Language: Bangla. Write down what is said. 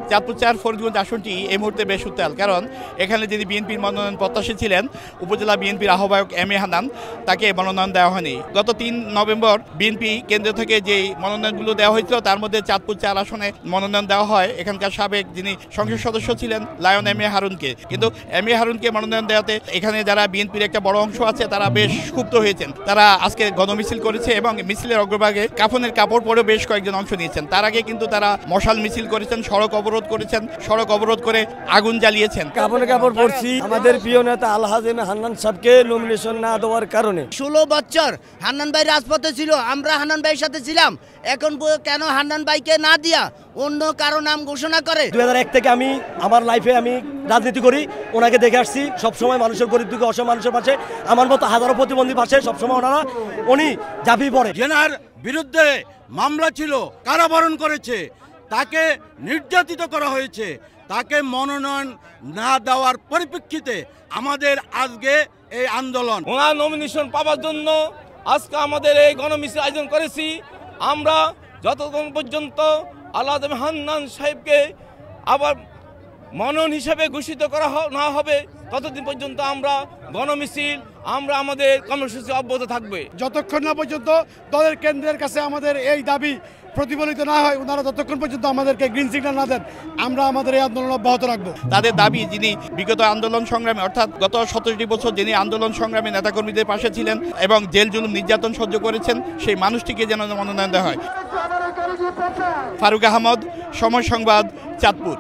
চাঁদপুর ৪ ফরিদগঞ্জ আসনটি এই মুহূর্তে বেশ উত্তাল, কারণ এখানে যিনি বিএনপির মনোনয়ন প্রত্যাশী ছিলেন উপজেলা বিএনপির আহ্বায়ক এম এ হান্নান, তাকে মনোনয়ন দেওয়া হয়নি। গত ৩ নভেম্বর বিএনপি কেন্দ্র থেকে যে মনোনয়নগুলো দেওয়া হয়েছিল তার মধ্যে চাঁদপুর ৪ আসনে মনোনয়ন দেওয়া হয় এখানকার সাবেক যিনি সংসদ সদস্য ছিলেন লায়ন এম এ হারুনকে। কিন্তু এম এ হারুনকে মনোনয়ন দেওয়াতে এখানে যারা বিএনপির একটা বড় অংশ আছে তারা বেশ ক্ষুব্ধ হয়েছেন। তারা আজকে গণমিছিল করেছে এবং মিছিলের অগ্রভাগে কাফনের কাপড় পরেও বেশ কয়েকজন অংশ নিয়েছেন। তার আগে কিন্তু তারা মশাল মিছিল করেছেন, সড়ক অবরোধ করেছেন, সড়ক অবরোধ করে আগুন জ্বালিয়েছেন। কাফনের কাপড় পরছি আমাদের প্রিয় নেতা আলহাজ এম এ হান্নান সাহেবকে নমিনেশন না দেওয়ার কারণে। 16 বছর হান্নান ভাই রাজপথে ছিল, আমরা হান্নান ভাইয়ের সাথে ছিলাম, এখন কেন হান্নান ভাইকে না দিয়া অন্য কারো নাম ঘোষণা করে? 2001 থেকে আমি আমার লাইফে আমি রাজনীতি করি, ওনাকে দেখে আসছি সবসময় মানুষের গরিব দুঃখী অসহায় মানুষের পাশে, আমার মতো হাজারো প্রতিবন্ধী পাশে সবসময় উনি ঝাঁপিয়ে পড়ে। জেনার বিরুদ্ধে মামলা ছিল, কারাবরণ করেছে, তাকে নির্যাতিত করা হয়েছে, তাকে মনোনয়ন না দেওয়ার পরিপ্রেক্ষিতে আমাদের আজকে এই আন্দোলন। ওনার নমিনেশন পাওয়ার জন্য আজকে আমাদের এই গণমিছিল আয়োজন করেছি। আমরা যতক্ষণ পর্যন্ত আলহাজ এম এ হান্নান সাহেবকে আবার মনোনয়ন হিসেবে ঘোষিত করা না হবে ততদিন পর্যন্ত আমরা গণমিছিল, আমরা আমাদের কর্মসূচি অব্যাহত থাকবে। যতক্ষণ না পর্যন্ত দলের কেন্দ্রের কাছে আমাদের এই দাবি প্রতিফলিত না হয়, ওনারা ততক্ষণ পর্যন্ত আমাদেরকে গ্রিন সিগন্যাল না দেন, আমরা আমাদের এই আন্দোলন অব্যাহত রাখবো। তাদের দাবি যিনি বিগত আন্দোলন সংগ্রামে অর্থাৎ গত 17টি বছর যিনি আন্দোলন সংগ্রামে নেতাকর্মীদের পাশে ছিলেন এবং জেল জুলুম নির্যাতন সহ্য করেছেন, সেই মানুষটিকে যেন মনোনয়ন দেওয়া হয়। ফারুক আহমদ, সময় সংবাদ, চাঁদপুর।